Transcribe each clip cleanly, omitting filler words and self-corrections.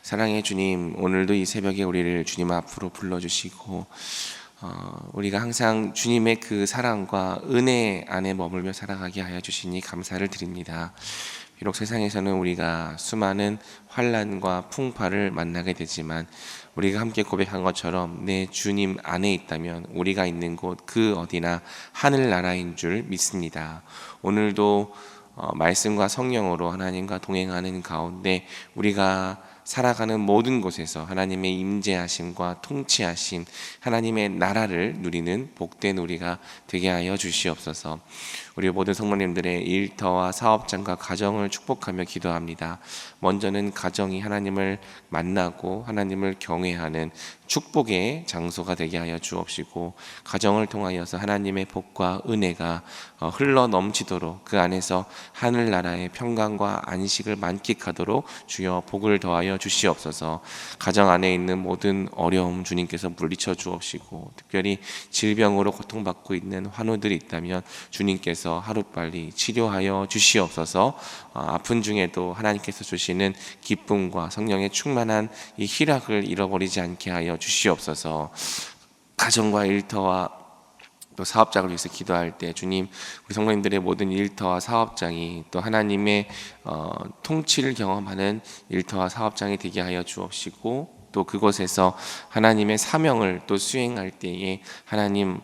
사랑의 주님, 오늘도 이 새벽에 우리를 주님 앞으로 불러주시고 우리가 항상 주님의 그 사랑과 은혜 안에 머물며 살아가게 하여 주시니 감사를 드립니다. 비록 세상에서는 우리가 수많은 환난과 풍파를 만나게 되지만 우리가 함께 고백한 것처럼 내 주님 안에 있다면 우리가 있는 곳 그 어디나 하늘나라인 줄 믿습니다. 오늘도 말씀과 성령으로 하나님과 동행하는 가운데 우리가 살아가는 모든 곳에서 하나님의 임재하심과 통치하심, 하나님의 나라를 누리는 복된 우리가 되게 하여 주시옵소서. 우리 모든 성도님들의 일터와 사업장과 가정을 축복하며 기도합니다. 먼저는 가정이 하나님을 만나고 하나님을 경외하는 축복의 장소가 되게 하여 주옵시고, 가정을 통하여서 하나님의 복과 은혜가 흘러 넘치도록 그 안에서 하늘나라의 평강과 안식을 만끽하도록 주여 복을 더하여 주시옵소서. 가정 안에 있는 모든 어려움 주님께서 물리쳐 주옵시고, 특별히 질병으로 고통받고 있는 환우들이 있다면 주님께서 하루빨리 치료하여 주시옵소서. 아픈 중에도 하나님께서 주시는 기쁨과 성령의 충만한 이 희락을 잃어버리지 않게 하여 주시옵소서. 가정과 일터와 또 사업장을 위해서 기도할 때 주님, 우리 성도님들의 모든 일터와 사업장이 또 하나님의 통치를 경험하는 일터와 사업장이 되게 하여 주옵시고, 또 그곳에서 하나님의 사명을 또 수행할 때에 하나님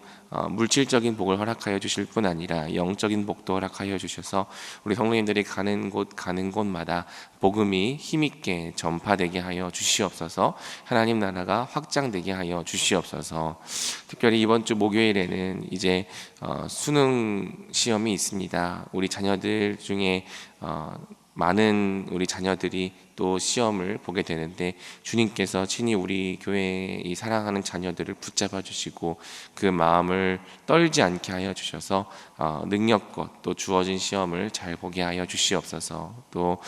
물질적인 복을 허락하여 주실 뿐 아니라 영적인 복도 허락하여 주셔서 우리 성도님들이 가는 곳마다 복음이 힘있게 전파되게 하여 주시옵소서. 하나님 나라가 확장되게 하여 주시옵소서. 특별히 이번 주 목요일에는 이제 수능 시험이 있습니다. 우리 자녀들 중에 많은 우리 자녀들이 또 시험을 보게 되는데 주님께서 친히 우리 교회의 사랑하는 자녀들을 붙잡아 주시고 그 마음을 떨지 않게 하여 주셔서 능력껏 또 주어진 시험을 잘 보게 하여 주시옵소서. 또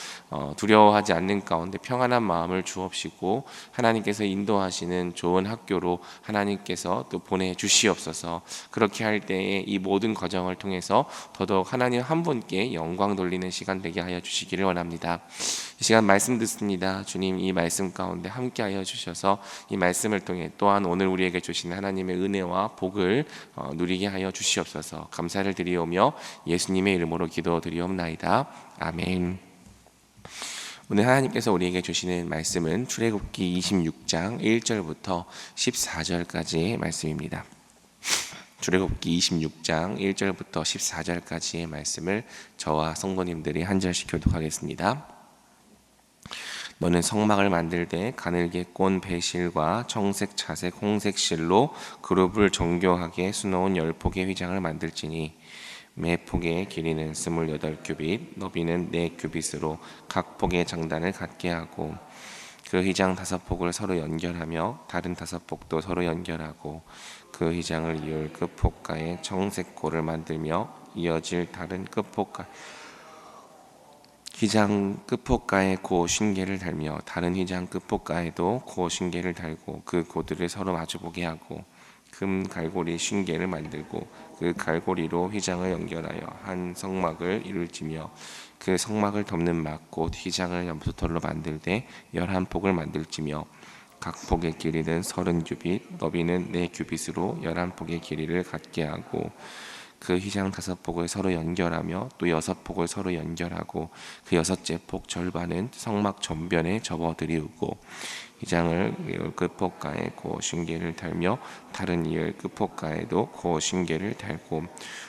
두려워하지 않는 가운데 평안한 마음을 주옵시고 하나님께서 인도하시는 좋은 학교로 하나님께서 또 보내주시옵소서. 그렇게 할 때에 이 모든 과정을 통해서 더더욱 하나님 한 분께 영광 돌리는 시간 되게 하여 주시기를 원합니다. 이 시간 말씀 듣습니다. 주님, 이 말씀 가운데 함께하여 주셔서 이 말씀을 통해 또한 오늘 우리에게 주신 하나님의 은혜와 복을 누리게 하여 주시옵소서. 감사를 드리오며 예수님의 이름으로 기도드리옵나이다. 아멘. 오늘 하나님께서 우리에게 주시는 말씀은 출애굽기 26장 1절부터 14절까지의 말씀입니다. 출애굽기 26장 1절부터 14절까지의 말씀을 저와 성도님들이 한 절씩 교독하겠습니다. 너는 성막을 만들 때 가늘게 꼰 배실과 청색, 자색, 홍색 실로 그룹을 정교하게 수놓은 10폭의 휘장을 만들지니 매 폭의 길이는 28규빗, 너비는 4규빗으로 각 폭의 장단을 갖게 하고 그 휘장 5폭을 서로 연결하며 다른 5폭도 서로 연결하고 그 휘장을 이을 끝폭가에 청색 고를 만들며 이어질 다른 끝폭가 휘장 끝폭가에 고 쉰개를 달며 다른 휘장 끝폭가에도 고 쉰개를 달고 그 고들을 서로 마주보게 하고 금 갈고리 쉰개를 만들고 그 갈고리로 휘장을 연결하여 한 성막을 이룰지며 그 성막을 덮는 막 곧 휘장을 염소털로 만들되 11폭을 만들지며 각 폭의 길이는 30규빗, 너비는 4규빗으로 11폭의 길이를 갖게 하고 그 휘장 5폭을 서로 연결하며 또 6폭을 서로 연결하고 그 6째 폭 절반은 성막 전변에 접어들이우고 휘장을 이을 끝폭가에 고 쉰개를 달며 다른 이을 끝폭가에도 고 쉰개를 달고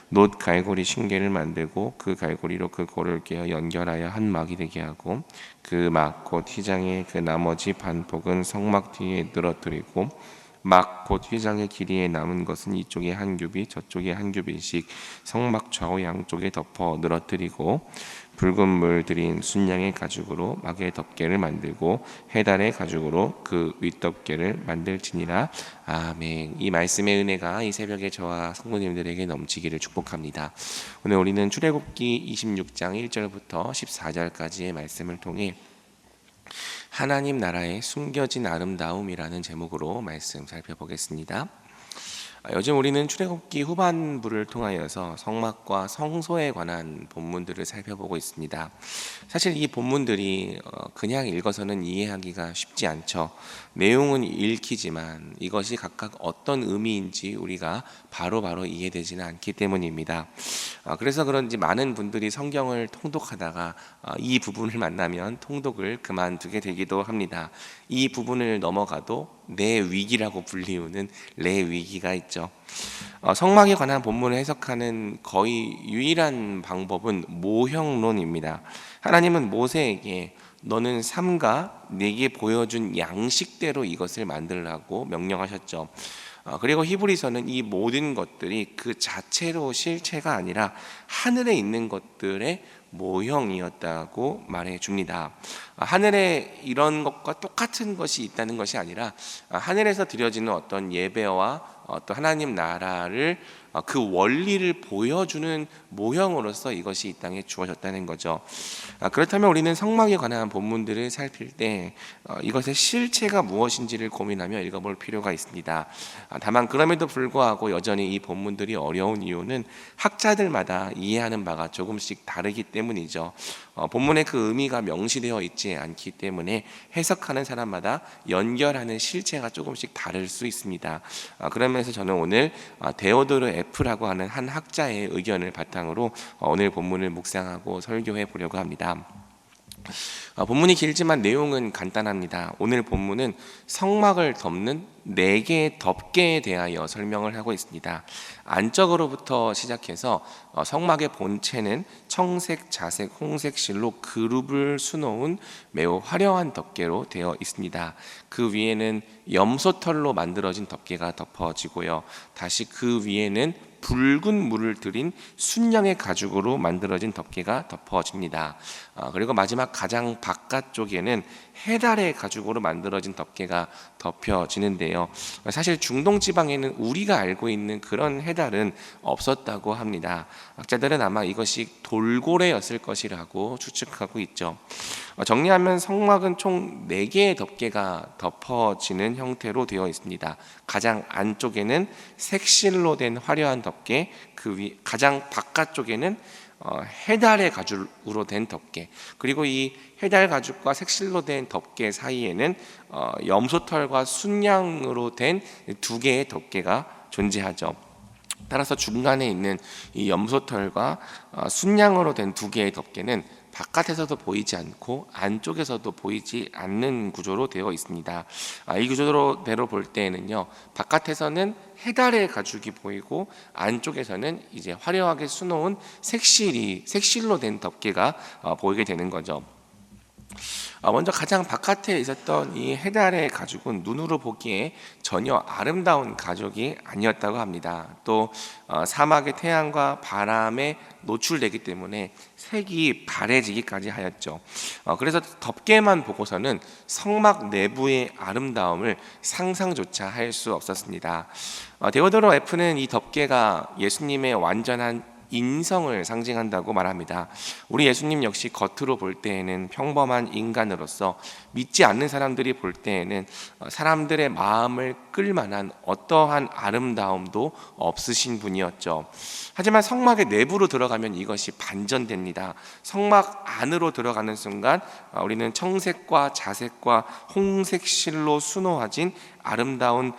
놋 갈고리 쉰개를 만들고 그 갈고리로 그 고를 깨어 연결하여 한 막이 되게 하고 그 막 곧 휘장의 그 나머지 반폭은 성막 뒤에 늘어뜨리고 막 곧 휘장의 길이에 남은 것은 이쪽에 한 규빗 저쪽에 한 규빗씩 성막 좌우 양쪽에 덮어 늘어뜨리고 붉은 물 들인 순양의 가죽으로 막의 덮개를 만들고 해달의 가죽으로 그 윗덮개를 만들지니라. 아멘. 이 말씀의 은혜가 이 새벽에 저와 성도님들에게 넘치기를 축복합니다. 오늘 우리는 출애굽기 26장 1절부터 14절까지의 말씀을 통해 하나님 나라의 숨겨진 아름다움이라는 제목으로 말씀 살펴보겠습니다. 요즘 우리는 출애굽기 후반부를 통하여서 성막과 성소에 관한 본문들을 살펴보고 있습니다. 사실 이 본문들이 그냥 읽어서는 이해하기가 쉽지 않죠. 내용은 읽히지만 이것이 각각 어떤 의미인지 우리가 바로바로 이해되지는 않기 때문입니다. 그래서 그런지 많은 분들이 성경을 통독하다가 이 부분을 만나면 통독을 그만두게 되기도 합니다. 이 부분을 넘어가도 내 위기라고 불리우는 내 위기가 있죠. 성막에 관한 본문을 해석하는 거의 유일한 방법은 모형론입니다. 하나님은 모세에게 너는 삼가 내게 보여준 양식대로 이것을 만들라고 명령하셨죠. 그리고 히브리서는 이 모든 것들이 그 자체로 실체가 아니라 하늘에 있는 것들의 모형이었다고 말해 줍니다. 하늘에 이런 것과 똑같은 것이 있다는 것이 아니라 하늘에서 드려지는 어떤 예배와 또 하나님 나라를 그 원리를 보여주는 모형으로서 이것이 이 땅에 주어졌다는 거죠. 그렇다면 우리는 성막에 관한 본문들을 살필 때 이것의 실체가 무엇인지를 고민하며 읽어볼 필요가 있습니다. 다만 그럼에도 불구하고 여전히 이 본문들이 어려운 이유는 학자들마다 이해하는 바가 조금씩 다르기 때문이죠. 본문의 그 의미가 명시되어 있지 않기 때문에 해석하는 사람마다 연결하는 실체가 조금씩 다를 수 있습니다. 그러면서 저는 오늘 데오도르 F라고 하는 한 학자의 의견을 바탕으로 오늘 본문을 묵상하고 설교해 보려고 합니다. 본문이 길지만 내용은 간단합니다. 오늘 본문은 성막을 덮는 4개의 덮개에 대하여 설명을 하고 있습니다. 안쪽으로부터 시작해서 성막의 본체는 청색, 자색, 홍색 실로 그룹을 수놓은 매우 화려한 덮개로 되어 있습니다. 그 위에는 염소털로 만들어진 덮개가 덮어지고요. 다시 그 위에는 붉은 물을 들인 순양의 가죽으로 만들어진 덮개가 덮어집니다. 그리고 마지막 가장 바깥쪽에는 해달의 가죽으로 만들어진 덮개가 덮여지는데요. 사실 중동 지방에는 우리가 알고 있는 그런 해달은 없었다고 합니다. 학자들은 아마 이것이 돌고래였을 것이라고 추측하고 있죠. 정리하면 성막은 총 4개의 덮개가 덮어지는 형태로 되어 있습니다. 가장 안쪽에는 색실로 된 화려한 덮개, 그 위 가장 바깥쪽에는 해달의 가죽으로 된 덮개, 그리고 이 해달 가죽과 색실로 된 덮개 사이에는 염소털과 순양으로 된 2개의 덮개가 존재하죠. 따라서 중간에 있는 이 염소털과 순양으로 된 2개의 덮개는 바깥에서도 보이지 않고 안쪽에서도 보이지 않는 구조로 되어 있습니다. 이 구조대로 볼 때에는요, 바깥에서는 해달의 가죽이 보이고 안쪽에서는 이제 화려하게 수놓은 색실로 된 덮개가 보이게 되는 거죠. 먼저 가장 바깥에 있었던 이 해달의 가죽은 눈으로 보기에 전혀 아름다운 가죽이 아니었다고 합니다. 또 사막의 태양과 바람에 노출되기 때문에 색이 바래지기까지 하였죠. 그래서 덮개만 보고서는 성막 내부의 아름다움을 상상조차 할 수 없었습니다. 데오도르 F는 이 덮개가 예수님의 완전한 인성을 상징한다고 말합니다. 우리 예수님 역시 겉으로 볼 때에는 평범한 인간으로서 믿지 않는 사람들이 볼 때에는 사람들의 마음을 끌만한 어떠한 아름다움도 없으신 분이었죠. 하지만 성막의 내부로 들어가면 이것이 반전됩니다. 성막 안으로 들어가는 순간 우리는 청색과 자색과 홍색 실로 수놓아진 아름다운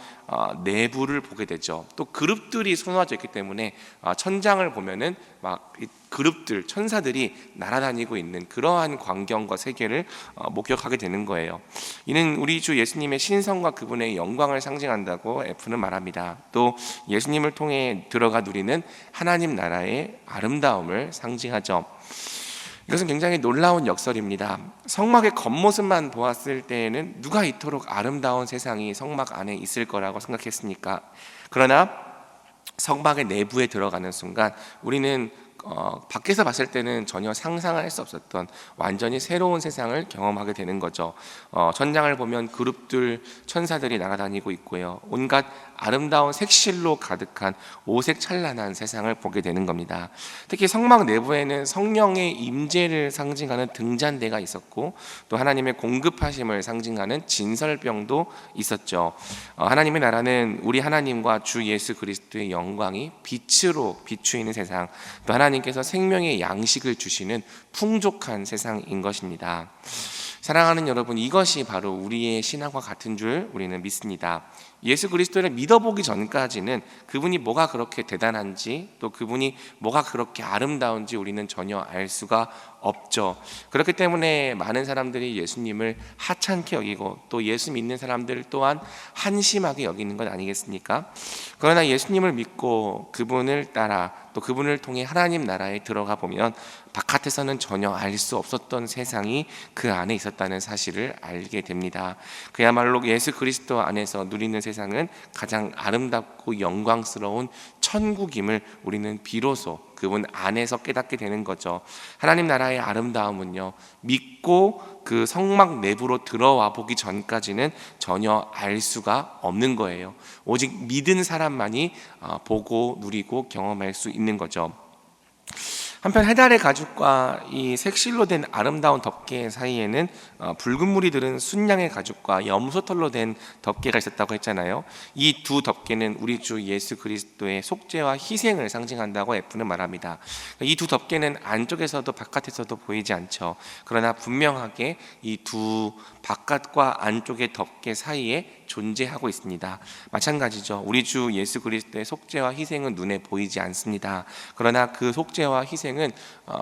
내부를 보게 되죠. 또 그룹들이 수놓아져 있기 때문에 천장을 보면은 막 그룹들, 천사들이 날아다니고 있는 그러한 광경과 세계를 목격하게 되는 거예요. 이는 우리 주 예수님의 신성과 그분의 영광을 상징한다고 F는 말합니다. 또 예수님을 통해 들어가 누리는 하나님 나라의 아름다움을 상징하죠. 이것은 굉장히 놀라운 역설입니다. 성막의 겉모습만 보았을 때에는 누가 이토록 아름다운 세상이 성막 안에 있을 거라고 생각했습니까? 그러나 성막의 내부에 들어가는 순간 우리는 밖에서 봤을 때는 전혀 상상할 수 없었던 완전히 새로운 세상을 경험하게 되는 거죠. 천장을 보면 그룹들 천사들이 날아다니고 있고요. 온갖 아름다운 색실로 가득한 오색 찬란한 세상을 보게 되는 겁니다. 특히 성막 내부에는 성령의 임재를 상징하는 등잔대가 있었고, 또 하나님의 공급하심을 상징하는 진설병도 있었죠. 하나님의 나라는 우리 하나님과 주 예수 그리스도의 영광이 빛으로 비추이는 세상, 또 하나님께서 생명의 양식을 주시는 풍족한 세상인 것입니다. 사랑하는 여러분, 이것이 바로 우리의 신앙과 같은 줄 우리는 믿습니다. 예수 그리스도를 믿어보기 전까지는 그분이 뭐가 그렇게 대단한지, 또 그분이 뭐가 그렇게 아름다운지 우리는 전혀 알 수가 없죠. 그렇기 때문에 많은 사람들이 예수님을 하찮게 여기고, 또 예수 믿는 사람들 또한 한심하게 여기는 것 아니겠습니까? 그러나 예수님을 믿고 그분을 따라 또 그분을 통해 하나님 나라에 들어가 보면 바깥에서는 전혀 알 수 없었던 세상이 그 안에 있었다는 사실을 알게 됩니다. 그야말로 예수 그리스도 안에서 누리는 세상은 가장 아름답고 영광스러운 천국임을 우리는 비로소 그분 안에서 깨닫게 되는 거죠. 하나님 나라의 아름다움은요, 믿고 그 성막 내부로 들어와 보기 전까지는 전혀 알 수가 없는 거예요. 오직 믿은 사람만이 보고 누리고 경험할 수 있는 거죠. 한편 해달의 가죽과 이 색실로 된 아름다운 덮개 사이에는 붉은 물이 들은 순양의 가죽과 염소털로 된 덮개가 있었다고 했잖아요. 이 두 덮개는 우리 주 예수 그리스도의 속죄와 희생을 상징한다고 F는 말합니다. 이 두 덮개는 안쪽에서도 바깥에서도 보이지 않죠. 그러나 분명하게 이 두 바깥과 안쪽의 덮개 사이에 존재하고 있습니다. 마찬가지죠. 우리 주 예수 그리스도의 속죄와 희생은 눈에 보이지 않습니다. 그러나 그 속죄와 희생은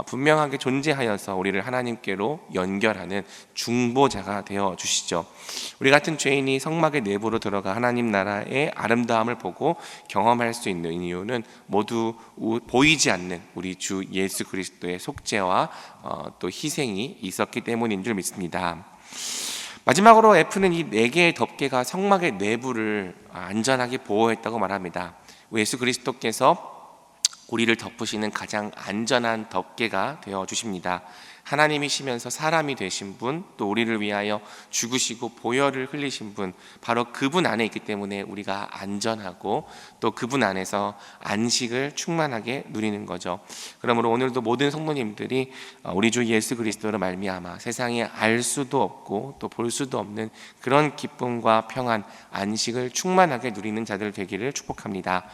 분명하게 존재하여서 우리를 하나님께로 연결하는 중보자가 되어 주시죠. 우리 같은 죄인이 성막의 내부로 들어가 하나님 나라의 아름다움을 보고 경험할 수 있는 이유는 모두 보이지 않는 우리 주 예수 그리스도의 속죄와 또 희생이 있었기 때문인 줄 믿습니다. 마지막으로 F는 이 4개의 덮개가 성막의 내부를 안전하게 보호했다고 말합니다. 예수 그리스도께서 우리를 덮으시는 가장 안전한 덮개가 되어 주십니다. 하나님이시면서 사람이 되신 분, 또 우리를 위하여 죽으시고 보혈을 흘리신 분, 바로 그분 안에 있기 때문에 우리가 안전하고 또 그분 안에서 안식을 충만하게 누리는 거죠. 그러므로 오늘도 모든 성도님들이 우리 주 예수 그리스도로 말미암아 세상에 알 수도 없고 또 볼 수도 없는 그런 기쁨과 평안, 안식을 충만하게 누리는 자들 되기를 축복합니다.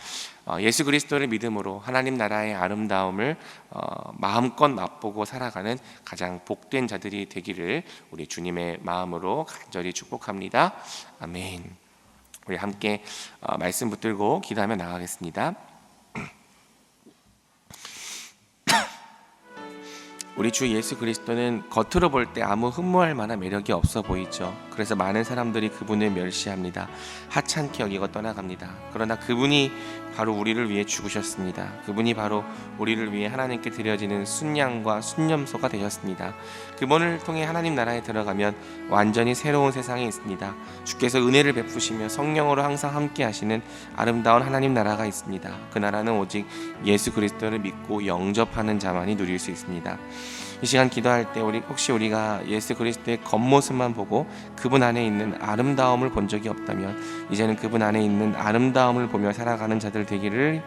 예수 그리스도를 믿음으로 하나님 나라의 아름다움을 마음껏 맛보고 살아가는 가장 복된 자들이 되기를 우리 주님의 마음으로 간절히 축복합니다. 아멘. 우리 함께 말씀 붙들고 기도하며 나가겠습니다. 우리 주 예수 그리스도는 겉으로 볼 때 아무 흠모할 만한 매력이 없어 보이죠. 그래서 많은 사람들이 그분을 멸시합니다. 하찮게 여기고 떠나갑니다. 그러나 그분이 바로 우리를 위해 죽으셨습니다. 그분이 바로 우리를 위해 하나님께 드려지는 순양과 순념소가 되셨습니다. 그분을 통해 하나님 나라에 들어가면 완전히 새로운 세상이 있습니다. 주께서 은혜를 베푸시며 성령으로 항상 함께 하시는 아름다운 하나님 나라가 있습니다. 그 나라는 오직 예수 그리스도를 믿고 영접하는 자만이 누릴 수 있습니다. 이 시간 기도할 때 혹시 우리가 예수 그리스도의 겉모습만 보고 그분 안에 있는 아름다움을 본 적이 없다면 이제는 그분 안에 있는 아름다움을 보며 살아가는 자들 되기를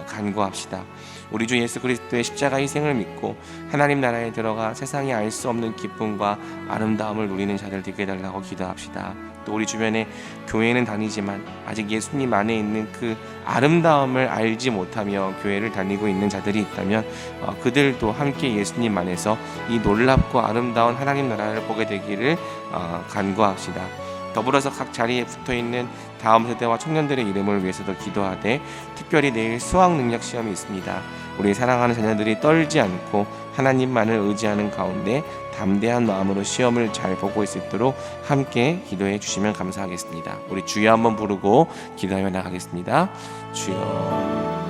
간구합시다. 우리 주 예수 그리스도의 십자가 희생을 믿고 하나님 나라에 들어가 세상이 알 수 없는 기쁨과 아름다움을 누리는 자들 되게 해달라고 기도합시다. 또 우리 주변에 교회는 다니지만 아직 예수님 안에 있는 그 아름다움을 알지 못하며 교회를 다니고 있는 자들이 있다면 그들도 함께 예수님 안에서 이 놀랍고 아름다운 하나님 나라를 보게 되기를 간구합시다. 더불어서 각 자리에 붙어있는 다음 세대와 청년들의 이름을 위해서도 기도하되, 특별히 내일 수학 능력 시험이 있습니다. 우리 사랑하는 자녀들이 떨지 않고 하나님만을 의지하는 가운데 담대한 마음으로 시험을 잘 보고 있을 수 있도록 함께 기도해 주시면 감사하겠습니다. 우리 주여 한번 부르고 기도하며 나가겠습니다. 주여.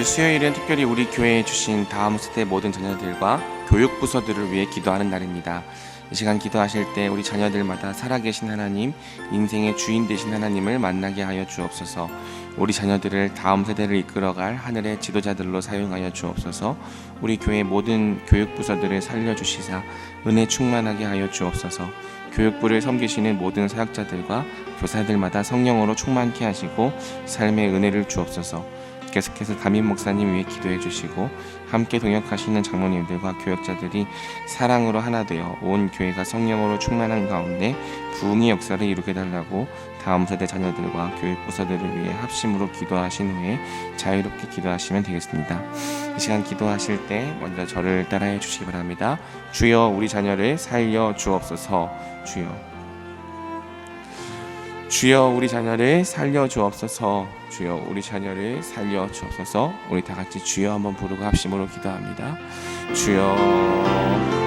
수요일은 특별히 우리 교회에 주신 다음 세대 모든 자녀들과 교육 부서들을 위해 기도하는 날입니다. 이 시간 기도하실 때 우리 자녀들마다 살아계신 하나님, 인생의 주인 되신 하나님을 만나게 하여 주옵소서. 우리 자녀들을 다음 세대를 이끌어갈 하늘의 지도자들로 사용하여 주옵소서. 우리 교회 모든 교육 부서들을 살려주시사 은혜 충만하게 하여 주옵소서. 교육부를 섬기시는 모든 사역자들과 교사들마다 성령으로 충만케 하시고 삶의 은혜를 주옵소서. 계속해서 담임 목사님 위해 기도해 주시고 함께 동역하시는 장로님들과 교역자들이 사랑으로 하나 되어 온 교회가 성령으로 충만한 가운데 부흥의 역사를 이루게 달라고 다음 세대 자녀들과 교육 부서들을 위해 합심으로 기도하신 후에 자유롭게 기도하시면 되겠습니다. 이 시간 기도하실 때 먼저 저를 따라해 주시기 바랍니다. 주여 우리 자녀를 살려 주옵소서. 주여 우리 자녀를 살려 주옵소서. 주여 우리 자녀를 살려 주옵소서. 우리 다 같이 주여 한번 부르고 합심으로 기도합니다. 주여